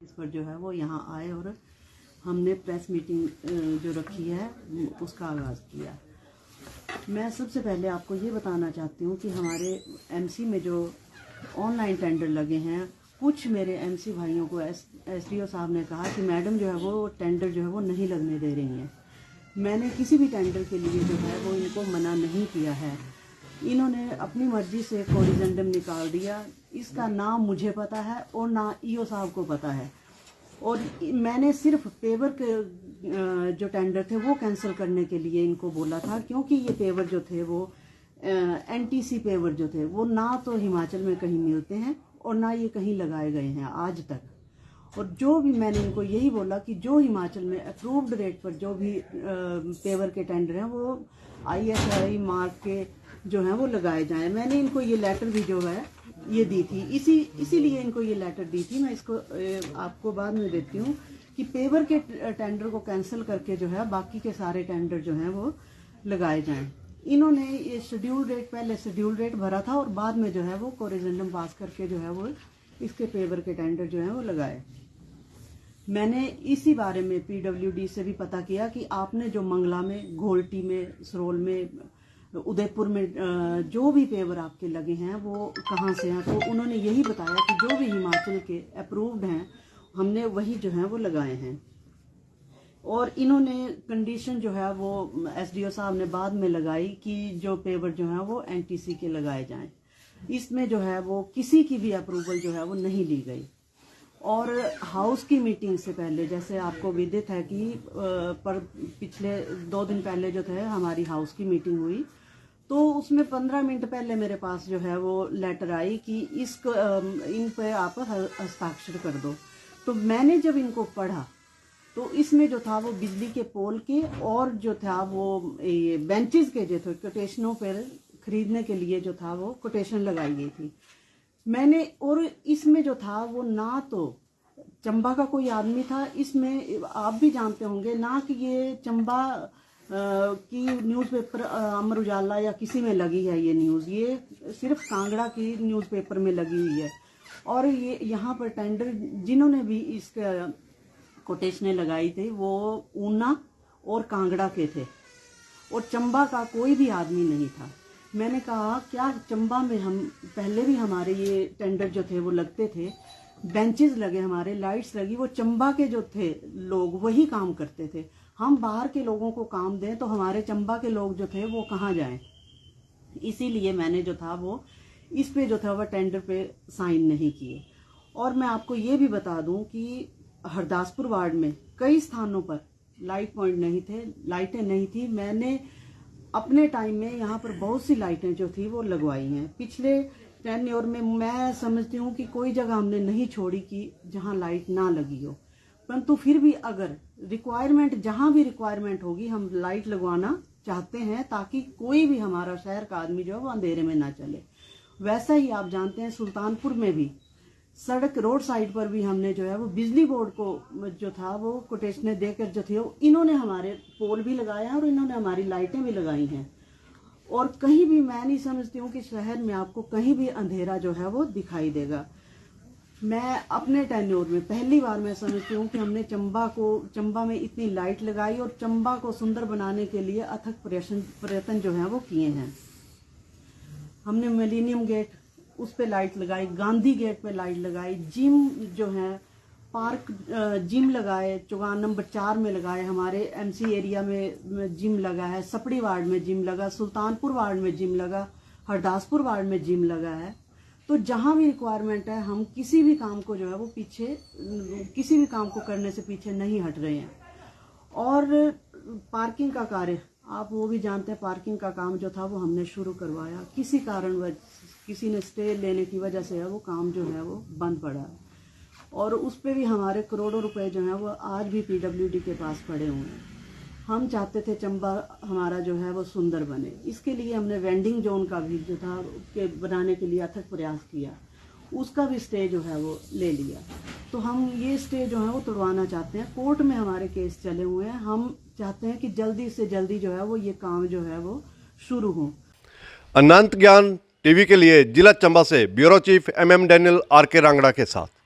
इस पर जो है वो यहाँ आए और हमने प्रेस मीटिंग जो रखी है उसका आगाज़ किया। मैं सबसे पहले आपको ये बताना चाहती हूँ कि हमारे एमसी में जो ऑनलाइन टेंडर लगे हैं, कुछ मेरे एमसी भाइयों को एसडीओ साहब ने कहा कि मैडम जो है वो टेंडर जो है वो नहीं लगने दे रही हैं। मैंने किसी भी टेंडर के लिए जो है वो इनको मना नहीं किया है। इन्होंने अपनी मर्जी से कोरिजेंडम निकाल दिया। इसका ना मुझे पता है और ना ईओ साहब को पता है। और मैंने सिर्फ पेवर के जो टेंडर थे वो कैंसिल करने के लिए इनको बोला था, क्योंकि ये पेवर जो थे वो एनटीसी पेवर जो थे वो ना तो हिमाचल में कहीं मिलते हैं और ना ये कहीं लगाए गए हैं आज तक। और जो भी मैंने इनको यही बोला कि जो हिमाचल में अप्रूव्ड रेट पर जो भी पेवर के टेंडर हैं वो ISI मार्क के जो हैं वो लगाए जाएं। मैंने इनको ये लेटर भी जो है ये दी थी, इसीलिए इनको ये लेटर दी थी। मैं इसको आपको बाद में देती हूँ कि पेवर के टेंडर को कैंसिल करके जो है बाकी के सारे टेंडर जो हैं वो लगाए जाएं। इन्होंने ये शेड्यूल रेट, पहले शेड्यूल रेट भरा था और बाद में जो है वो कोरिजेंडम पास करके जो है वो इसके पेवर के टेंडर जो हैं वो लगाए। मैंने इसी बारे में PWD से भी पता किया कि आपने जो मंगला में, घोल्टी में, सरोल में, उदयपुर में जो भी पेवर आपके लगे हैं वो कहाँ से हैं। तो उन्होंने यही बताया कि जो भी हिमाचल के अप्रूव्ड हैं हमने वही जो हैं वो लगाए हैं। और इन्होंने कंडीशन जो है वो एसडीओ साहब ने बाद में लगाई कि जो पेवर जो हैं वो एनटीसी के लगाए जाएं। इसमें जो है वो किसी की भी अप्रूवल जो है वो नहीं ली गई। और हाउस की मीटिंग से पहले, जैसे आपको विदित है कि पर पिछले 2 दिन पहले जो थे हमारी हाउस की मीटिंग हुई, तो उसमें 15 मिनट पहले मेरे पास जो है वो लेटर आई कि इन पे आप हस्ताक्षर कर दो। तो मैंने जब इनको पढ़ा तो इसमें जो था वो बिजली के पोल के और जो था वो बेंचेस के जो थे कोटेशनों पर खरीदने के लिए जो था वो कोटेशन लगाई गई थी मैंने। और इसमें जो था वो ना तो चंबा का कोई आदमी था, इसमें आप भी जानते होंगे ना कि ये चंबा की न्यूज़पेपर अमर उजाला या किसी में लगी है ये न्यूज़, ये सिर्फ कांगड़ा की न्यूज़पेपर में लगी हुई है। और ये यहाँ पर टेंडर जिन्होंने भी इसका कोटेशनें लगाई थी वो ऊना और कांगड़ा के थे और चंबा का कोई भी आदमी नहीं था। मैंने कहा क्या चंबा में हम पहले भी हमारे ये टेंडर जो थे वो लगते थे, बेंचेस लगे, हमारे लाइट्स लगी, वो चंबा के जो थे लोग वही काम करते थे। हम बाहर के लोगों को काम दें तो हमारे चंबा के लोग जो थे वो कहाँ जाएं। इसीलिए मैंने जो था वो इस पे जो था वह टेंडर पे साइन नहीं किए। और मैं आपको ये भी बता दूं कि हरदासपुर वार्ड में कई स्थानों पर लाइट पॉइंट नहीं थे, लाइटें नहीं थी। मैंने अपने टाइम में यहाँ पर बहुत सी लाइटें जो थी वो लगवाई हैं। पिछले 10 ईयर में मैं समझती हूँ कि कोई जगह हमने नहीं छोड़ी कि जहाँ लाइट ना लगी हो। परंतु फिर भी अगर रिक्वायरमेंट, जहाँ भी रिक्वायरमेंट होगी हम लाइट लगवाना चाहते हैं ताकि कोई भी हमारा शहर का आदमी जो है वो अंधेरे में ना चले। वैसा ही आप जानते हैं सुल्तानपुर में भी सड़क रोड साइड पर भी हमने जो है वो बिजली बोर्ड को जो था वो कोटेशनें देकर जो थी इन्होंने हमारे पोल भी लगाया और इन्होंने हमारी लाइटें भी लगाई हैं। और कहीं भी मैं नहीं समझती हूँ कि शहर में आपको कहीं भी अंधेरा जो है वो दिखाई देगा। मैं अपने टेन्योर में पहली बार मैं समझती हूँ कि हमने चंबा में इतनी लाइट लगाई और चंबा को सुंदर बनाने के लिए अथक प्रयत्न जो है वो किए हैं। हमने मिलेनियम गेट उस पे लाइट लगाई, गांधी गेट पे लाइट लगाई, जिम जो है पार्क जिम लगाए, चौगान नंबर 4 में लगाए, हमारे MC एरिया में जिम लगा है, सपड़ी वार्ड में जिम लगा, सुल्तानपुर वार्ड में जिम लगा, हरदासपुर वार्ड में जिम लगा है। तो जहां भी रिक्वायरमेंट है हम किसी भी काम को जो है वो किसी भी काम को करने से पीछे नहीं हट रहे हैं। और पार्किंग का कार्य आप वो भी जानते हैं, पार्किंग का काम जो था वो हमने शुरू करवाया, किसी कारण किसी ने स्टे लेने की वजह से है वो काम जो है वो बंद पड़ा है। और उस पे भी हमारे करोड़ों रुपए जो हैं वो आज भी PWD के पास पड़े हुए हैं। हम चाहते थे चंबा हमारा जो है वो सुंदर बने, इसके लिए हमने वेंडिंग जोन का भी जो था के बनाने के लिए अथक प्रयास किया, उसका भी स्टे जो है वो ले लिया। तो हम ये स्टे जो है वो तोड़वाना चाहते हैं। कोर्ट में हमारे केस चले हुए हैं, हम चाहते हैं कि जल्दी से जल्दी जो है वो ये काम जो है वो शुरू हो। अनंत ज्ञान टीवी के लिए जिला चंबा से bureau chief MM Daniel RK Rangra के साथ।